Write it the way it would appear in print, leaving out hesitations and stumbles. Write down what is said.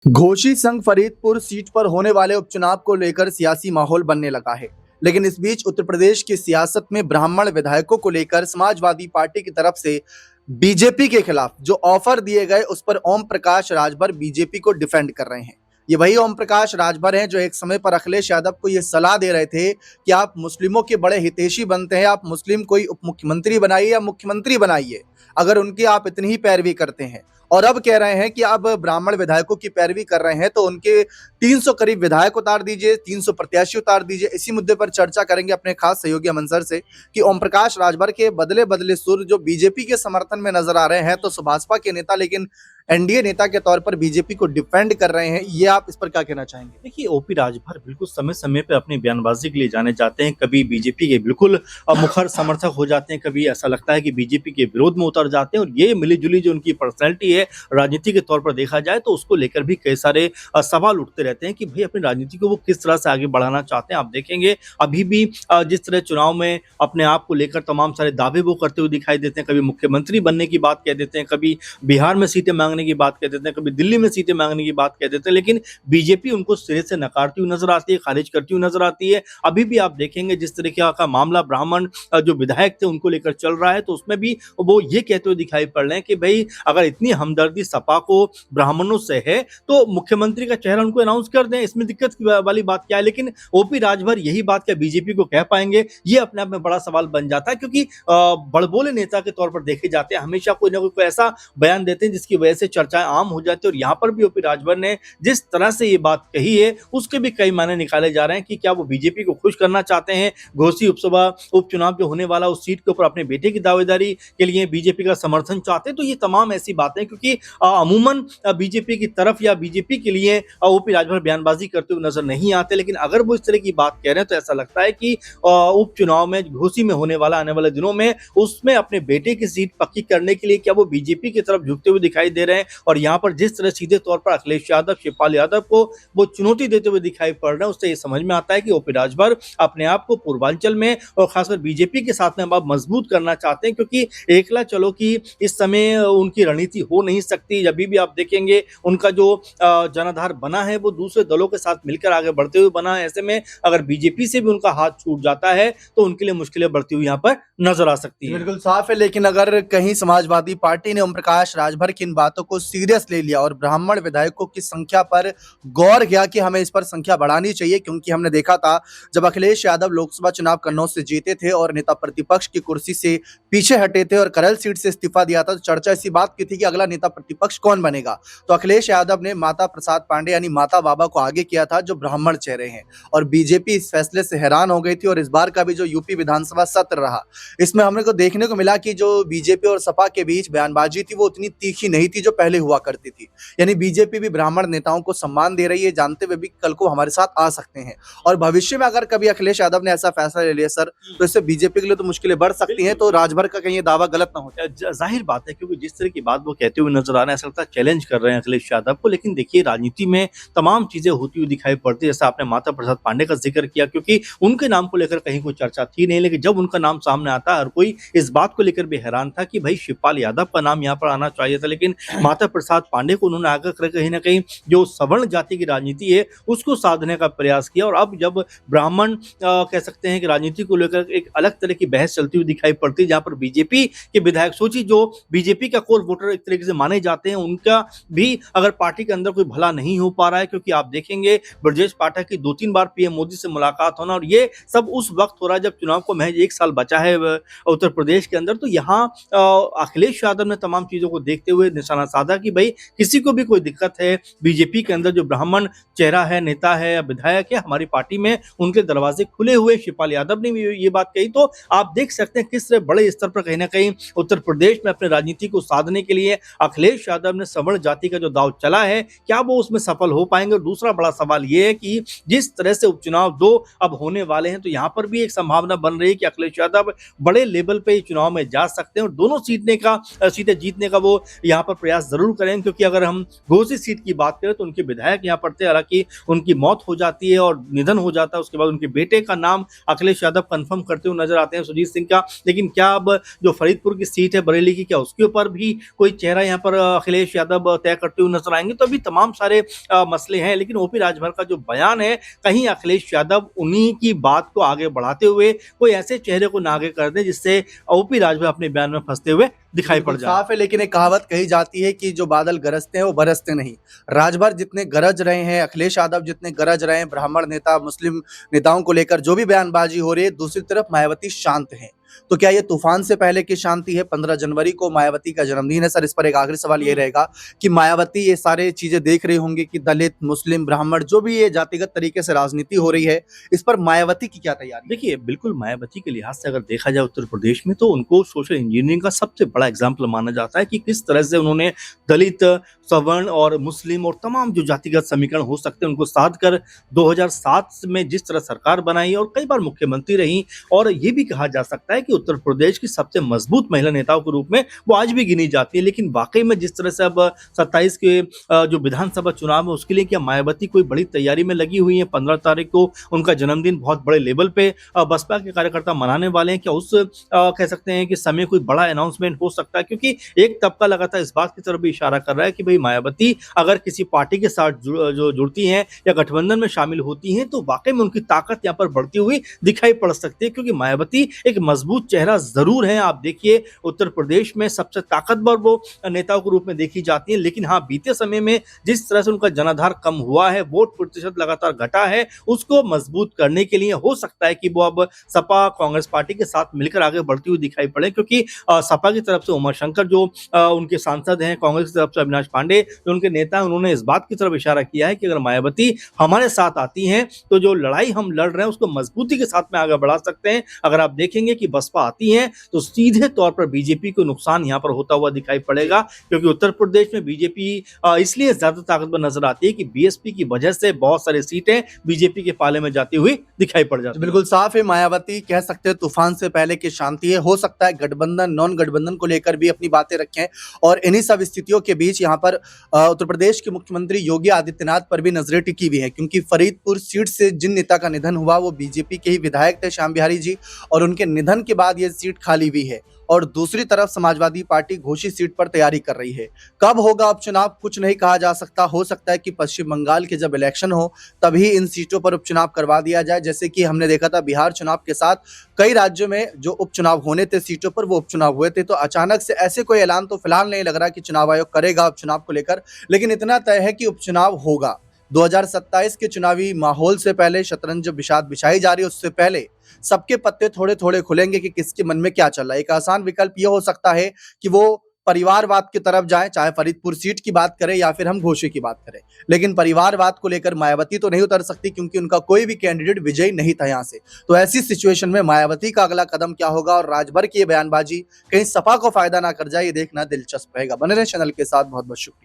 घोसी संघ फरीदपुर सीट पर होने वाले उपचुनाव को लेकर सियासी माहौल बनने लगा है। लेकिन इस बीच उत्तर प्रदेश की सियासत में ब्राह्मण विधायकों को लेकर समाजवादी पार्टी की तरफ से बीजेपी के खिलाफ जो ऑफर दिए गए उस पर ओम प्रकाश राजभर बीजेपी को डिफेंड कर रहे हैं। ये वही ओम प्रकाश राजभर हैं जो एक समय पर अखिलेश यादव को ये सलाह दे रहे थे कि आप मुस्लिमों के बड़े हितैषी बनते हैं, आप मुस्लिम कोई उप मुख्यमंत्री बनाइए या मुख्यमंत्री बनाइए अगर उनकी आप इतनी ही पैरवी करते हैं। और अब कह रहे हैं कि अब ब्राह्मण विधायकों की पैरवी कर रहे हैं तो उनके 300 करीब विधायक उतार दीजिए, 300 प्रत्याशी उतार दीजिए। इसी मुद्दे पर चर्चा करेंगे अपने खास सहयोगी अमन सर से कि ओम प्रकाश राजभर के बदले बदले सुर जो बीजेपी के समर्थन में नजर आ रहे हैं तो भाजपा के नेता लेकिन एनडीए नेता के तौर पर बीजेपी को डिफेंड कर रहे हैं। ये आप इस पर क्या कहना चाहेंगे? देखिए, ओपी राजभर बिल्कुल समय समय पे अपनी बयानबाजी के लिए जाने जाते हैं। कभी बीजेपी के बिल्कुल मुखर समर्थक हो जाते हैं, कभी ऐसा लगता है कि बीजेपी के विरोध में उतर जाते हैं। और ये मिलीजुली जो उनकी पर्सनैलिटी है राजनीति के तौर पर देखा जाए तो उसको लेकर भी कई सारे सवाल उठते रहते हैं कि भाई अपनी राजनीति को वो किस तरह से आगे बढ़ाना चाहते हैं। आप देखेंगे अभी भी जिस तरह चुनाव में अपने आप को लेकर तमाम सारे दावे वो करते हुए दिखाई देते हैं। कभी मुख्यमंत्री बनने की बात कह देते हैं, कभी बिहार में सीटें मांगने की बात कह देते हैं, कभी दिल्ली में सीटें मांगने की बात कह देते हैं। लेकिन बीजेपी उनको सिरे से नकारती हुई नजर आती है, खारिज करती हुई नजर आती है। अभी भी आप देखेंगे जिस तरीके का मामला ब्राह्मण जो विधायक थे उनको लेकर चल रहा है तो उसमें भी वो ये कहते हुए दिखाई पड़ रहे हैं कि भाई अगर इतनी हमदर्दी सपा को ब्राह्मणों से है तो मुख्यमंत्री का चेहरा उनको अनाउंस कर दें, इसमें दिक्कत वाली बात क्या है। लेकिन ओपी राजभर यही बात क्या बीजेपी को कह पाएंगे, ये अपने आप में बड़ा सवाल बन जाता है। क्योंकि बड़बोले नेता के तौर पर देखे जाते हैं, हमेशा कोई ना कोई ऐसा बयान देते हैं जिसकी वजह से चर्चाएं आम हो जाती है। और यहाँ पर भी ओपी राजभर ने जिस तरह से ये बात कही है उसके भी कई मायने निकाले जा रहे हैं कि क्या वो बीजेपी को खुश करना चाहते हैं। घोसी उपचुनाव जो होने वाला उस सीट के ऊपर अपने बेटे की दावेदारी के लिए बीजेपी का समर्थन चाहते हैं। तो ये तमाम ऐसी बातें क्योंकि अमूमन बीजेपी की तरफ या बीजेपी के लिए ओपी राजभर बयानबाजी करते हुए नजर नहीं आते। लेकिन अगर वो इस तरह की बात कह रहे हैं तो ऐसा लगता है कि उपचुनाव में घोसी में होने वाला आने वाले दिनों में उसमें अपने बेटे की सीट पक्की करने के लिए क्या वो बीजेपी की तरफ झुकते हुए दिखाई दे रहे हैं। और यहाँ पर जिस तरह सीधे तौर पर अखिलेश यादव, शिवपाल यादव को वो चुनौती देते हुए दिखाई पड़ रहे हैं, उससे ये समझ में आता है कि ओपी राजभर अपने आप को पूर्वांचल में और खासकर बीजेपी के साथ में अब मजबूत करना चाहते हैं। क्योंकि एकला चलो कि इस समय उनकी रणनीति हो नहीं सकती। अभी भी आप देखेंगे उनका जो जनाधार बना है वो दूसरे दलों के साथ मिलकर आगे बढ़ते हुए बना है। ऐसे में अगर बीजेपी से भी उनका हाथ छूट जाता है तो उनके लिए मुश्किलें बढ़ती हुई यहाँ पर नजर आ सकती है। बिल्कुल साफ है। लेकिन अगर कहीं समाजवादी पार्टी ने ओम प्रकाश राजभर की इन बातों को सीरियस ले लिया और ब्राह्मण विधायकों की संख्या पर गौर किया कि हमें इस पर संख्या बढ़ानी चाहिए, क्योंकि हमने देखा था जब अखिलेश यादव लोकसभा चुनाव कन्नौज से जीते थे और नेता प्रतिपक्ष की कुर्सी से पीछे हटे थे और करल सीट से इस्तीफा दिया था तो चर्चा इसी बात की थी कि अगला नेता प्रतिपक्ष कौन बनेगा। तो अखिलेश यादव ने माता प्रसाद पांडे यानी माता बाबा को आगे किया था जो ब्राह्मण चेहरे हैं। और बीजेपी इस फैसले से हैरान हो गई थी। और इस बार का भी जो यूपी विधानसभा सत्र रहा इसमें हमने को देखने को मिला कि जो बीजेपी और सपा के बीच बयानबाजी थी वो उतनी तीखी नहीं थी जो पहले हुआ करती थी। यानी बीजेपी भी ब्राह्मण नेताओं को सम्मान दे रही है, जानते हुए भी कल को हमारे साथ आ सकते हैं। और भविष्य में अगर कभी अखिलेश यादव ने ऐसा फैसला ले लिया सर तो इससे बीजेपी के लिए तो मुश्किलें बढ़ सकती हैं। तो राजभर का कहीं ये दावा गलत ना हो जाए। जाहिर बात है क्योंकि जिस तरह की बात वो कहते हुए नजर आ रहे हैं ऐसा लगता है चैलेंज कर रहे हैं अखिलेश यादव को। लेकिन देखिए राजनीति में तमाम चीजें होती हुई दिखाई पड़ती है। जैसा आपने माता प्रसाद पांडे का जिक्र किया, क्योंकि उनके नाम को लेकर कहीं कोई चर्चा थी नहीं, लेकिन जब उनका नाम सामने आता हर कोई इस बात को लेकर भी हैरान था कि भाई शिवपाल यादव का नाम यहाँ पर आना चाहिए था। लेकिन माता प्रसाद पांडे को उन्होंने आगे कर कहीं ना कहीं जो सवर्ण जाति की राजनीति है उसको साधने का प्रयास किया। और अब जब ब्राह्मण कह सकते हैं कि राजनीति को लेकर एक अलग तरह की बहस चलती हुई दिखाई पड़ती है, जहां पर बीजेपी के विधायक सोची जो बीजेपी का कोर वोटर एक तरीके से माने जाते हैं उनका भी अगर पार्टी के अंदर कोई भला नहीं हो पा रहा है। क्योंकि आप देखेंगे ब्रजेश पाठक की 2-3 बार पीएम मोदी से मुलाकात होना और ये सब उस वक्त हो रहा है जब चुनाव को महज 1 साल बचा है उत्तर प्रदेश के अंदर। तो यहाँ अखिलेश यादव ने तमाम चीजों को देखते हुए निशाना साधा कि भाई किसी को भी कोई दिक्कत है बीजेपी के अंदर जो ब्राह्मण चेहरा है, नेता है या विधायक है, हमारी पार्टी में उनके दरवाजे खुले हुए। शिवपाल यादव ने भी ये बात कही। तो आप देख सकते हैं किस तरह बड़े स्तर पर कहीं ना कहीं उत्तर प्रदेश में अपने राजनीति को साधने के लिए अखिलेश यादव ने सवर्ण जाति का जो दाव चला है क्या वो उसमें सफल हो पाएंगे। और दूसरा बड़ा सवाल ये है कि जिस तरह से उपचुनाव 2 अब होने वाले हैं तो यहाँ पर भी एक संभावना बन रही है कि अखिलेश यादव बड़े लेवल पे चुनाव में जा सकते हैं और दोनों सीटें जीतने का वो यहाँ पर प्रयास प्रयास जरूर करें, क्योंकि अगर हम घोषित सीट की बात करें तो उनके विधायक यहाँ पर थे, हालांकि उनकी मौत हो जाती है और निधन हो जाता है। उसके बाद उनके बेटे का नाम अखिलेश यादव कंफर्म करते हुए नजर आते हैं, सुजीत सिंह का। लेकिन क्या अब जो फरीदपुर की सीट है बरेली की, क्या उसके ऊपर भी कोई चेहरा यहाँ पर अखिलेश यादव तय करते हुए नजर आएंगे? तो अभी तमाम सारे मसले हैं, लेकिन ओपी राजभर का जो बयान है, कहीं अखिलेश यादव उन्हीं की बात को आगे बढ़ाते हुए कोई ऐसे चेहरे को ना आगे कर दे जिससे ओपी राजभर अपने बयान में फंसते हुए दिखाई पड़ बिल्कुल जाए। साफ है, लेकिन एक कहावत कही जाती है कि जो बादल गरजते हैं वो बरसते नहीं। राजभर जितने गरज रहे हैं, अखिलेश यादव जितने गरज रहे हैं, ब्राह्मण नेता, मुस्लिम नेताओं को लेकर जो भी बयानबाजी हो रही है, दूसरी तरफ मायावती शांत हैं। तो क्या ये तूफान से पहले की शांति है? 15 जनवरी को मायावती का जन्मदिन है सर। इस पर एक आखिरी सवाल ये रहेगा कि मायावती ये सारे चीजें देख रही होंगी कि दलित, मुस्लिम, ब्राह्मण जो भी ये जातिगत तरीके से राजनीति हो रही है, इस पर मायावती की क्या तैयारी है? देखिए, बिल्कुल मायावती के लिहाज से अगर देखा जाए उत्तर प्रदेश में, तो उनको सोशल इंजीनियरिंग का सबसे बड़ा एग्जाम्पल माना जाता है कि किस तरह से उन्होंने दलित, सवर्ण और मुस्लिम और तमाम जो जातिगत समीकरण हो सकते हैं उनको साध कर 2007 में जिस तरह सरकार बनाई और कई बार मुख्यमंत्री रही। और ये भी कहा जा सकता है कि उत्तर प्रदेश की सबसे मजबूत महिला नेताओं के रूप में वो आज भी गिनी जाती है। लेकिन वाकई में जिस तरह से अब 27 के जो विधानसभा चुनाव है उसके लिए क्या मायावती कोई बड़ी तैयारी में लगी हुई है? 15 तारीख को उनका जन्मदिन बहुत बड़े लेवल पे बसपा के कार्यकर्ता मनाने वाले हैं। क्या उस कह सकते हैं कि समय कोई बड़ा अनाउंसमेंट हो सकता है? क्योंकि एक तबका लगातार इस बात की तरफ भी इशारा कर रहा है कि भाई मायावती अगर किसी पार्टी के साथ जो जुड़ती हैं या गठबंधन में शामिल होती हैं तो वाकई में उनकी ताकत यहाँ पर बढ़ती हुई दिखाई पड़ सकती है, क्योंकि मायावती एक मजबूत चेहरा जरूर है। आप देखिए, उत्तर प्रदेश में सबसे ताकतवर वो नेताओं के रूप में देखी जाती है। लेकिन हाँ, बीते समय में जिस तरह से उनका जनाधार कम हुआ है, वोट प्रतिशत लगातार घटा है, उसको मजबूत करने के लिए हो सकता है कि वो अब सपा कांग्रेस पार्टी के साथ मिलकर आगे बढ़ती हुई दिखाई पड़े। क्योंकि सपा की तरफ से उमा शंकर जो उनके सांसद हैं, कांग्रेस की तरफ से अविनाश पांडे जो उनके नेता हैं, उन्होंने इस बात की तरफ इशारा किया है कि अगर मायावती हमारे साथ आती हैं तो जो लड़ाई हम लड़ रहे हैं उसको मजबूती के साथ में आगे बढ़ा सकते हैं। अगर आप देखेंगे कि बसपा आती है तो सीधे तौर पर बीजेपी को नुकसान यहां पर होता हुआ दिखाई पड़ेगा, क्योंकि उत्तर प्रदेश में बीजेपी इसलिए ज्यादा ताकतवर नजर आती है कि बीएसपी की वजह से बहुत सारी सीटें बीजेपी के पाले में जाती हुई दिखाई पड़ जाती है। बिल्कुल साफ है, मायावती कह सकते हैं तूफान से पहले की शांति है। हो सकता है गठबंधन, नॉन गठबंधन को लेकर भी अपनी बातें रखें, और इन्हीं सब स्थितियों के बीच यहाँ पर उत्तर प्रदेश के मुख्यमंत्री योगी आदित्यनाथ पर भी नजरें टिकी हुई है, क्योंकि फरीदपुर सीट से जिन नेता का निधन हुआ वो बीजेपी के ही विधायक थे, श्याम बिहारी जी, और उनके निधन के बाद ये सीट खाली हुई है। और दूसरी तरफ समाजवादी पार्टी घोषित सीट पर तैयारी कर रही है। कब होगा उपचुनाव कुछ नहीं कहा जा सकता। हो सकता है कि पश्चिम बंगाल के जब इलेक्शन हो तभी इन सीटों पर उपचुनाव करवा दिया जाए, जैसे कि हमने देखा था बिहार चुनाव के साथ कई राज्यों में जो उपचुनाव होने थे सीटों पर वो उपचुनाव हुए थे। तो अचानक से ऐसे कोई ऐलान तो फिलहाल नहीं लग रहा कि चुनाव आयोग करेगा उपचुनाव को लेकर, लेकिन इतना तय है कि उपचुनाव होगा। 2027 के चुनावी माहौल से पहले, शतरंज बिछाद बिछाई जा रही है उससे पहले सबके पत्ते थोड़े थोड़े खुलेंगे कि किसके मन में क्या चल रहा है। एक आसान विकल्प ये हो सकता है कि वो परिवारवाद की तरफ जाए, चाहे फरीदपुर सीट की बात करें या फिर हम घोषित की बात करें। लेकिन परिवारवाद को लेकर मायावती तो नहीं उतर सकती, क्योंकि उनका कोई भी कैंडिडेट विजयी नहीं था यहाँ से। तो ऐसी सिचुएशन में मायावती का अगला कदम क्या होगा और राजभर की ये बयानबाजी कहीं सपा को फायदा ना कर जाए, ये देखना दिलचस्प रहेगा। बने रहे चैनल के साथ। बहुत बहुत शुक्रिया।